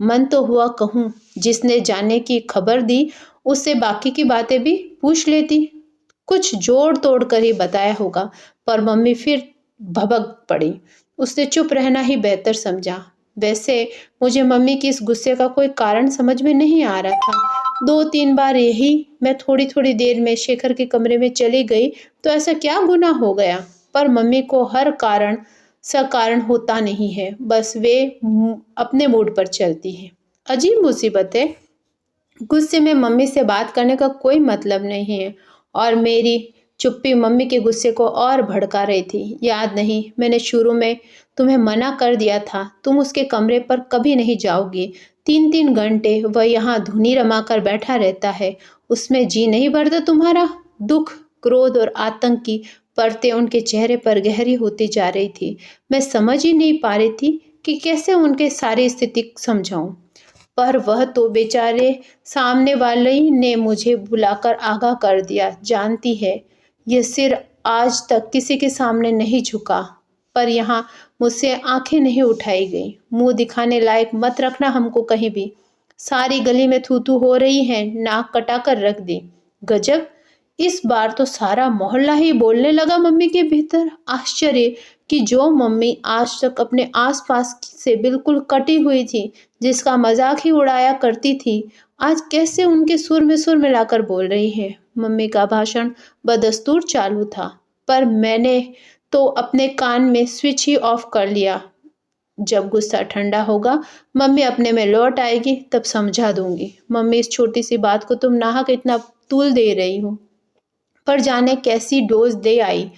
मन तो हुआ कहूँ, जिसने जाने की खबर दी उससे बाकी की बातें भी पूछ लेती, कुछ जोड़ तोड़ कर ही बताया होगा। पर मम्मी फिर भभक पड़ी। उसने चुप रहना ही बेहतर समझा। वैसे मुझे मम्मी की इस गुस्से का कोई कारण समझ में नहीं आ रहा था। 2-3 बार यही मैं थोड़ी थोड़ी देर में शेखर के कमरे में चली गई तो ऐसा क्या गुनाह हो गया। पर मम्मी को हर कारण सकारण होता नहीं है, बस वे अपने मूड पर चलती है। अजीब मुसीबत है, गुस्से में मम्मी से बात करने का कोई मतलब नहीं है और मेरी चुप्पी मम्मी के गुस्से को और भड़का रही थी। याद नहीं मैंने शुरू में तुम्हें मना कर दिया था, तुम उसके कमरे पर कभी नहीं जाओगी। 3-3 घंटे वह यहाँ धुनी रमाकर बैठा रहता है, उसमें जी नहीं भरता तुम्हारा? दुख, क्रोध और आतंक की परतें उनके चेहरे पर गहरी होती जा रही थी। मैं समझ ही नहीं पा रही थी कि कैसे उनके सारी स्थिति समझाऊं। पर वह तो बेचारे सामने वाले ही ने मुझे बुलाकर आगाह कर दिया। जानती है यह सिर आज तक किसी के सामने नहीं झुका, पर यहाँ मुझसे आंखें नहीं उठाई गई। मुंह दिखाने लायक मत रखना हमको कहीं भी। सारी गली में थू थू हो रही है, नाक कटाकर रख दी। गजब, इस बार तो सारा मोहल्ला ही बोलने लगा। मम्मी के भीतर आश्चर्य कि जो मम्मी आज तक अपने आसपास से बिल्कुल कटी हुई थी, जिसका मजाक ही उड़ाया करती थी, आज कैसे उनके सुर में सुर मिलाकर बोल रही है। मम्मी का भाषण बदस्तूर चालू था, पर मैंने तो अपने कान में स्विच ही ऑफ कर लिया। जब गुस्सा ठंडा होगा, मम्मी अपने में लौट आएगी, तब समझा दूंगी। मम्मी इस छोटी सी बात को तुम नाहक इतना तूल दे रही हो, पर जाने कैसी डोज दे आई।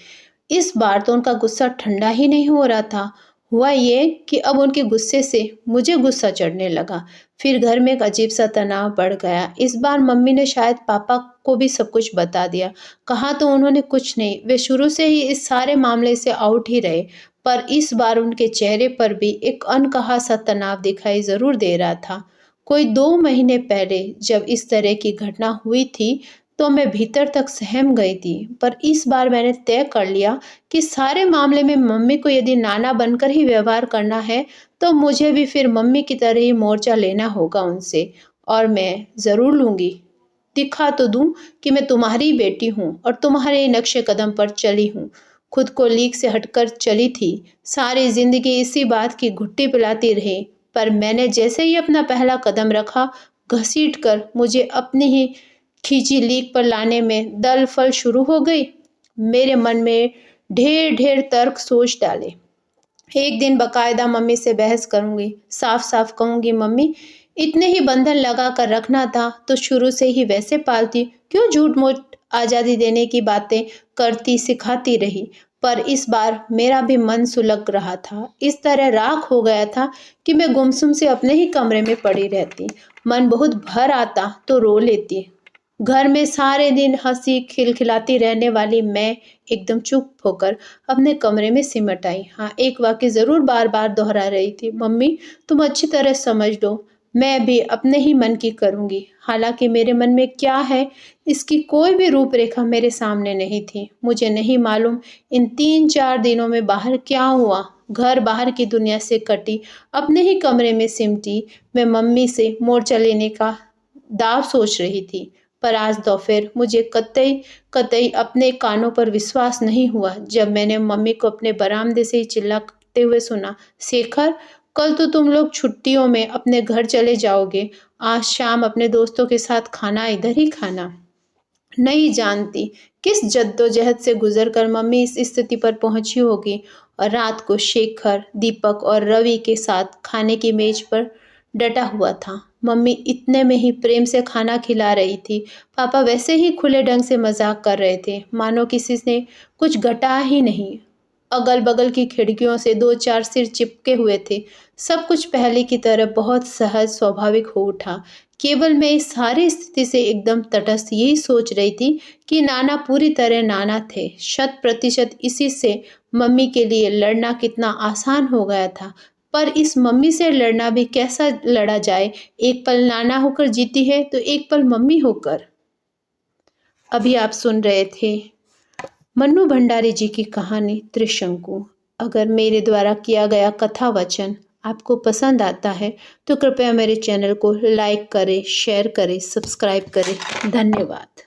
इस बार तो उनका गुस्सा ठंडा ही नहीं हो रहा था। हुआ ये कि अब उनके गुस्से से मुझे गुस्सा चढ़ने लगा। फिर घर में एक अजीब सा तनाव बढ़ गया। इस बार मम्मी ने शायद पापा को भी सब कुछ बता दिया। कहा तो उन्होंने कुछ नहीं, वे शुरू से ही इस सारे मामले से आउट ही रहे। पर इस बार उनके चेहरे पर भी एक अनकहा सा तनाव दिखाई जरूर दे रहा था। कोई 2 महीने पहले जब इस तरह की घटना हुई थी तो मैं भीतर तक सहम गई थी, पर इस बार मैंने तय कर लिया कि सारे मामले में मम्मी को यदि नाना बनकर ही व्यवहार करना है तो मुझे भी फिर मम्मी की तरह ही मोर्चा लेना होगा उनसे, और मैं जरूर लूंगी। दिखा तो दूं कि मैं तुम्हारी बेटी हूँ और तुम्हारे नक्शे कदम पर चली हूँ। खुद को लीक से हटकर चली थी, सारी जिंदगी इसी बात की घुट्टी पिलाती रही, पर मैंने जैसे ही अपना पहला कदम रखा, घसीट कर मुझे अपनी ही खींची लीक पर लाने में दल फल शुरू हो गई। मेरे मन में ढेर ढेर तर्क सोच डाले। एक दिन बकायदा मम्मी से बहस करूंगी, साफ साफ कहूंगी, मम्मी इतने ही बंधन लगा कर रखना था तो शुरू से ही वैसे पालती, क्यों झूठ मूठ आज़ादी देने की बातें करती सिखाती रही। पर इस बार मेरा भी मन सुलग रहा था। इस तरह राख हो गया था कि मैं गुमसुम से अपने ही कमरे में पड़ी रहती। मन बहुत भर आता तो रो लेती। घर में सारे दिन हंसी खिलखिलाती रहने वाली मैं एकदम चुप होकर अपने कमरे में सिमट आई। हाँ, एक वाक्य जरूर बार बार दोहरा रही थी, मम्मी तुम अच्छी तरह समझ लो, मैं भी अपने ही मन की करूंगी। हालांकि मेरे मन में क्या है इसकी कोई भी रूपरेखा मेरे सामने नहीं थी। मुझे नहीं मालूम इन 3-4 दिनों में बाहर क्या हुआ। घर बाहर की दुनिया से कटी, अपने ही कमरे में सिमटी मैं मम्मी से मोर्चा लेने का दाव सोच रही थी। पर आज दोपहर मुझे कतई कतई अपने कानों पर विश्वास नहीं हुआ जब मैंने मम्मी को अपने बरामदे से ही चिल्लाते हुए सुना, शेखर कल तो तुम लोग छुट्टियों में अपने घर चले जाओगे। आज शाम अपने दोस्तों के साथ खाना इधर ही खाना। नहीं जानती किस जद्दोजहद से गुजरकर मम्मी इस स्थिति पर पहुंची होगी और रात को शेखर, दीपक और रवि के साथ खाने की मेज पर डटा हुआ था। मम्मी इतने में ही प्रेम से खाना खिला रही थी। पापा वैसे ही खुले ढंग से मजाक कर रहे थे, मानो किसी ने कुछ घटा ही नहीं। अगल बगल की खिड़कियों से 2-4 सिर चिपके हुए थे। सब कुछ पहले की तरह बहुत सहज स्वाभाविक हो उठा। केवल मैं इस सारी स्थिति से एकदम तटस्थ यही सोच रही थी कि नाना पूरी तरह नाना थे। 100% इसी से मम्मी के लिए लड़ना कितना आसान हो गया था। पर इस मम्मी से लड़ना भी कैसा लड़ा जाए। एक पल नाना होकर जीती है तो एक पल मम्मी होकर। अभी आप सुन रहे थे मन्नू भंडारी जी की कहानी त्रिशंकु। अगर मेरे द्वारा किया गया कथा वचन आपको पसंद आता है तो कृपया मेरे चैनल को लाइक करें, शेयर करें, सब्सक्राइब करें। धन्यवाद।